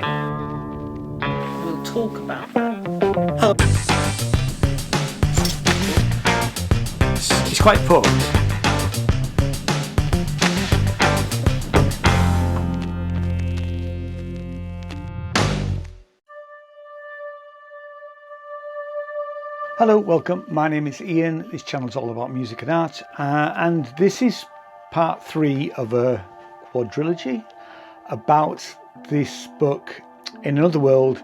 We'll talk about that. It's quite poor. Hello, welcome. My name is Ian. This channel is all about music and art, and this is part 3 of a quadrilogy about this book, In Another World,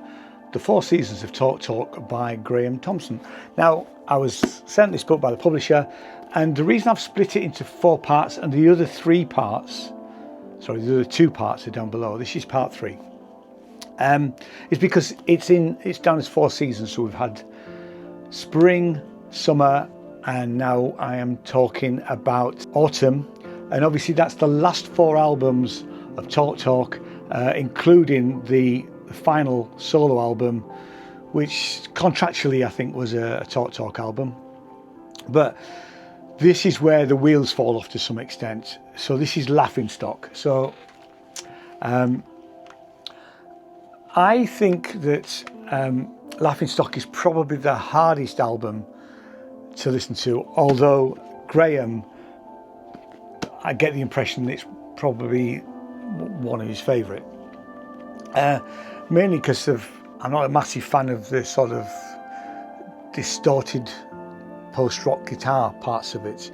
The 4 Seasons of Talk by Graham Thompson. Now, I was sent this book by the publisher, and the reason I've split it into 4 parts and the other 2 parts are down below. This is part 3. Is because it's down as 4 seasons, so we've had spring, summer, and now I am talking about autumn, and obviously that's the last 4 albums of Talk, including the final solo album, which contractually I think was a Talk album, but this is where the wheels fall off to some extent. So this is Laughingstock. So I think that Laughingstock is probably the hardest album to listen to, although Graham, I get the impression that it's probably one of his favourite. Mainly because I'm not a massive fan of the sort of distorted post-rock guitar parts of it.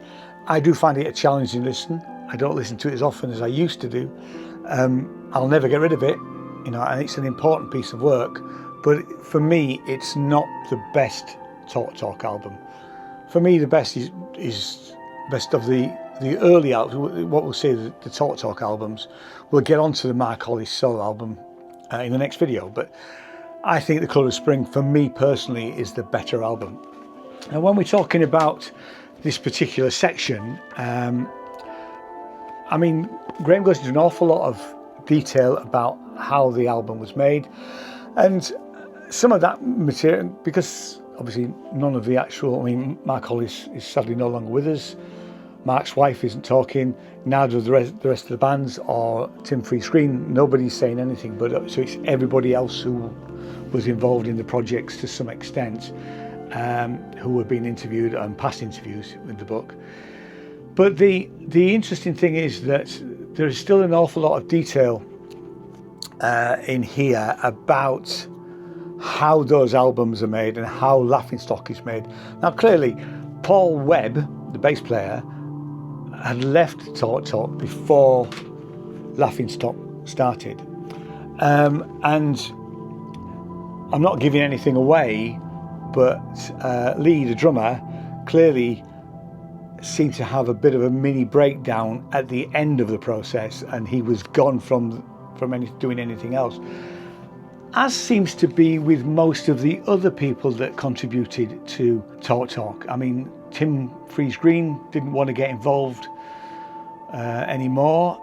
I do find it a challenging listen. I don't listen to it as often as I used to do. I'll never get rid of it, and it's an important piece of work. But for me, it's not the best Talk album. For me, the best is best of the early albums. What we'll say the Talk albums. We'll get onto the Mark Hollis solo album in the next video. But I think The Colour of Spring, for me personally, is the better album. And when we're talking about this particular section, Graham goes into an awful lot of detail about how the album was made, and some of that material, because obviously none of the actual, Mark Hollis is sadly no longer with us. Mark's wife isn't talking, neither of the rest of the bands or Tim Freescreen. Nobody's saying anything, but so it's everybody else who was involved in the projects to some extent, who were being interviewed and past interviews with the book. But the interesting thing is that there is still an awful lot of detail in here about how those albums are made and how Laughingstock is made. Now, clearly, Paul Webb, the bass player, had left Talk before Laughingstock started. And I'm not giving anything away, but Lee, the drummer, clearly seemed to have a bit of a mini breakdown at the end of the process, and he was gone from doing anything else. As seems to be with most of the other people that contributed to Talk. Tim Freescreen didn't want to get involved anymore.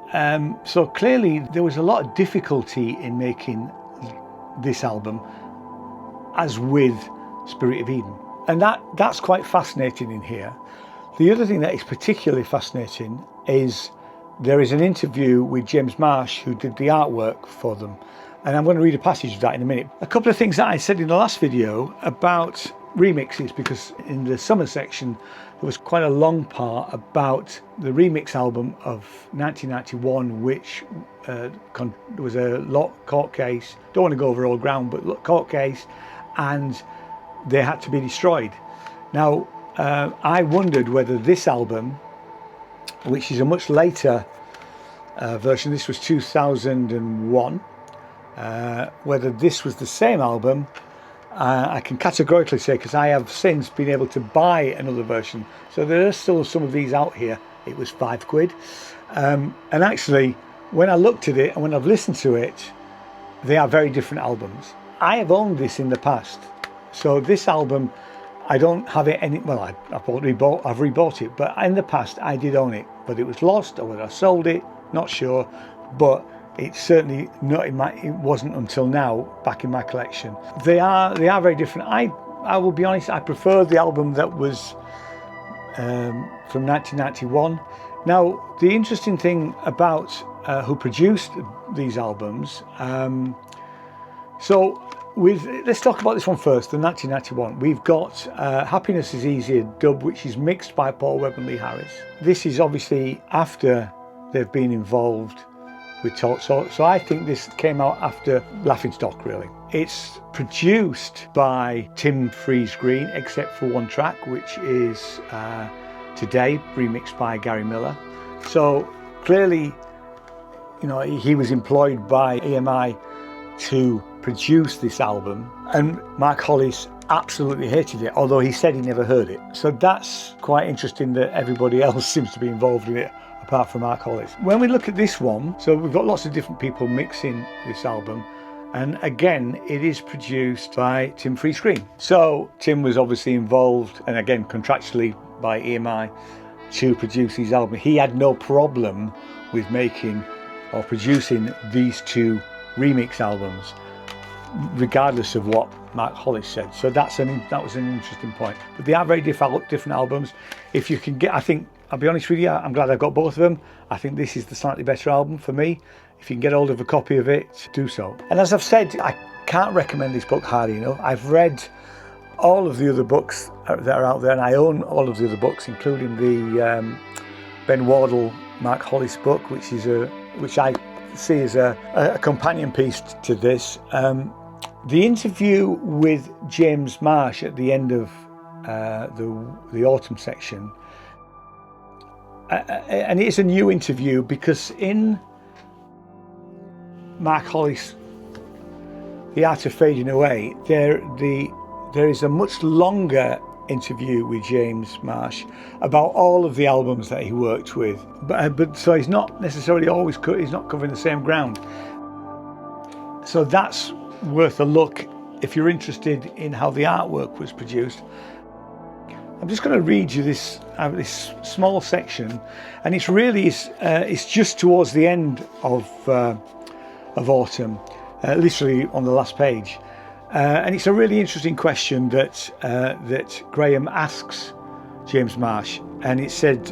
So clearly there was a lot of difficulty in making this album, as with Spirit of Eden. And that's quite fascinating in here. The other thing that is particularly fascinating is there is an interview with James Marsh, who did the artwork for them. And I'm going to read a passage of that in a minute. A couple of things that I said in the last video about remixes, because in the summer section there was quite a long part about the remix album of 1991, which was a court case. Don't want to go over all ground, but court case, and they had to be destroyed. Now, I wondered whether this album, which is a much later version, this was 2001, whether this was the same album. I can categorically say, because I have since been able to buy another version, so there are still some of these out here. It was £5, and actually when I looked at it and when I've listened to it, they are very different albums. I have owned this in the past, so this album I don't have it any. Well, I've rebought it, but in the past I did own it, but it was lost, or whether I sold it, not sure. But it's certainly not in my. It wasn't until now back in my collection. They are very different. I will be honest. I prefer the album that was from 1991. Now, the interesting thing about who produced these albums, So let's talk about this one first, the 1991. We've got Happiness is Easier dub, which is mixed by Paul Webb and Lee Harris. This is obviously after they've been involved with Talk. So I think this came out after Laughingstock, really. It's produced by Tim Freeze-Green, except for one track, which is Today, remixed by Gary Miller. So clearly, he was employed by EMI to produce this album, and Mark Hollis absolutely hated it, although he said he never heard it. So that's quite interesting that everybody else seems to be involved in it apart from Mark Hollis. When we look at this one, so we've got lots of different people mixing this album, and again it is produced by Tim Freeze-Green. So Tim was obviously involved, and again contractually by EMI, to produce his album. He had no problem with making or producing these two remix albums, regardless of what Mark Hollis said. So that was an interesting point. But they are very different albums. If you can get, I think, I'll be honest with you, I'm glad I've got both of them. I think this is the slightly better album for me. If you can get hold of a copy of it, do so. And as I've said, I can't recommend this book highly enough. I've read all of the other books that are out there, and I own all of the other books, including the Ben Wardle Mark Hollis book, which I see as a companion piece to this. The interview with James Marsh at the end of the autumn section, and it's a new interview because in Mark Hollis, The Art of Fading Away, there is a much longer interview with James Marsh about all of the albums that he worked with, but so he's not necessarily always he's not covering the same ground. So that's worth a look if you're interested in how the artwork was produced. I'm just going to read you this small section, and it's just towards the end of autumn, literally on the last page. And it's a really interesting question that Graham asks James Marsh, and it said,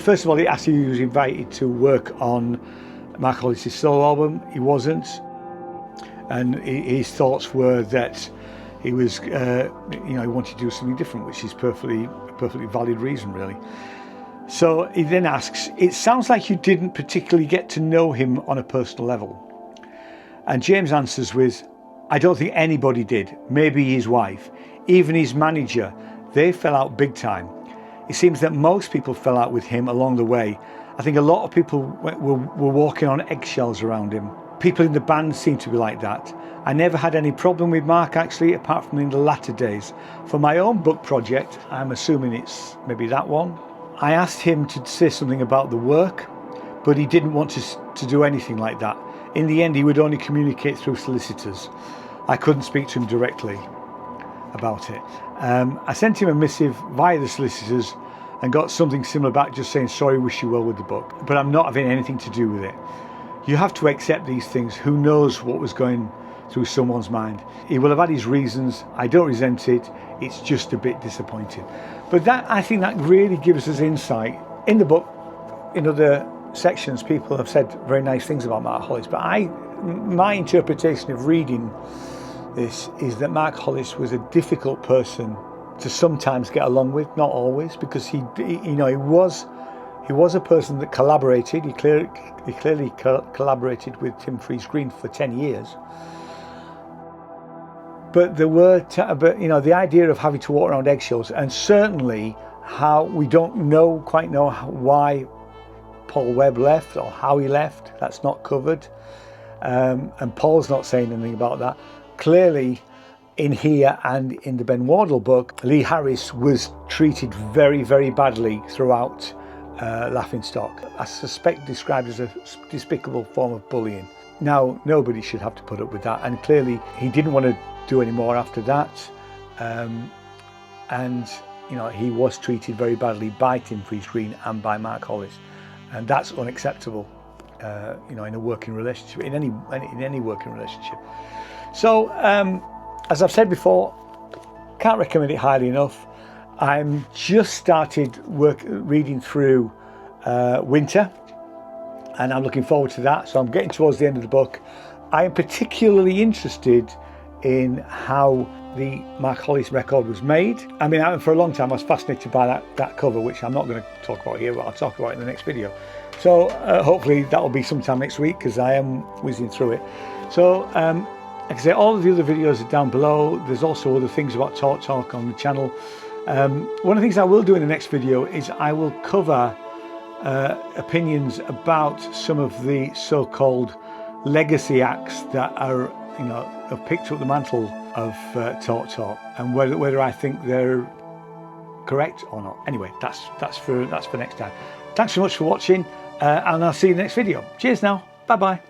first of all, he asked if he was invited to work on Mark Hollis' solo album. He wasn't, and his thoughts were that he was, he wanted to do something different, which is a perfectly valid reason, really. So he then asks, "It sounds like you didn't particularly get to know him on a personal level." And James answers with, "I don't think anybody did. Maybe his wife, even his manager, they fell out big time. It seems that most people fell out with him along the way. I think a lot of people were walking on eggshells around him. People in the band seem to be like that. I never had any problem with Mark, actually, apart from in the latter days. For my own book project, I'm assuming it's maybe that one, I asked him to say something about the work, but he didn't want to do anything like that. In the end, he would only communicate through solicitors. I couldn't speak to him directly about it. I sent him a missive via the solicitors and got something similar back, just saying, sorry, wish you well with the book, but I'm not having anything to do with it. You have to accept these things. Who knows what was going through someone's mind? He will have had his reasons. I don't resent it. It's just a bit disappointing." But I think that really gives us insight. In the book, in other sections, people have said very nice things about Mark Hollis, but my interpretation of reading this is that Mark Hollis was a difficult person to sometimes get along with, not always, because he was a person that collaborated. He clearly collaborated with Tim Freeze-Green for 10 years. But there were, the idea of having to walk around eggshells, and certainly how we don't quite know why Paul Webb left or how he left. That's not covered, and Paul's not saying anything about that. Clearly, in here and in the Ben Wardle book, Lee Harris was treated very, very badly throughout Laughingstock. I suspect described as a despicable form of bullying. Now, nobody should have to put up with that, and clearly he didn't want to do any more after that, and he was treated very badly by Tim Freeze-Green and by Mark Hollis, and that's unacceptable in a working relationship, in any working relationship. So as I've said before, can't recommend it highly enough. I'm just started reading through Winter, and I'm looking forward to that. So I'm getting towards the end of the book, I am particularly interested in how the Mark Hollis record was made. I mean, for a long time I was fascinated by that cover, which I'm not going to talk about here, but I'll talk about in the next video. So hopefully that'll be sometime next week, because I am whizzing through it. So like I say, all of the other videos are down below. There's also other things about Talk on the channel. One of the things I will do in the next video is I will cover opinions about some of the so-called legacy acts that are, have picked up the mantle of Talk, and whether I think they're correct or not. Anyway, that's for next time. Thanks so much for watching, and I'll see you in the next video. Cheers now. Bye bye.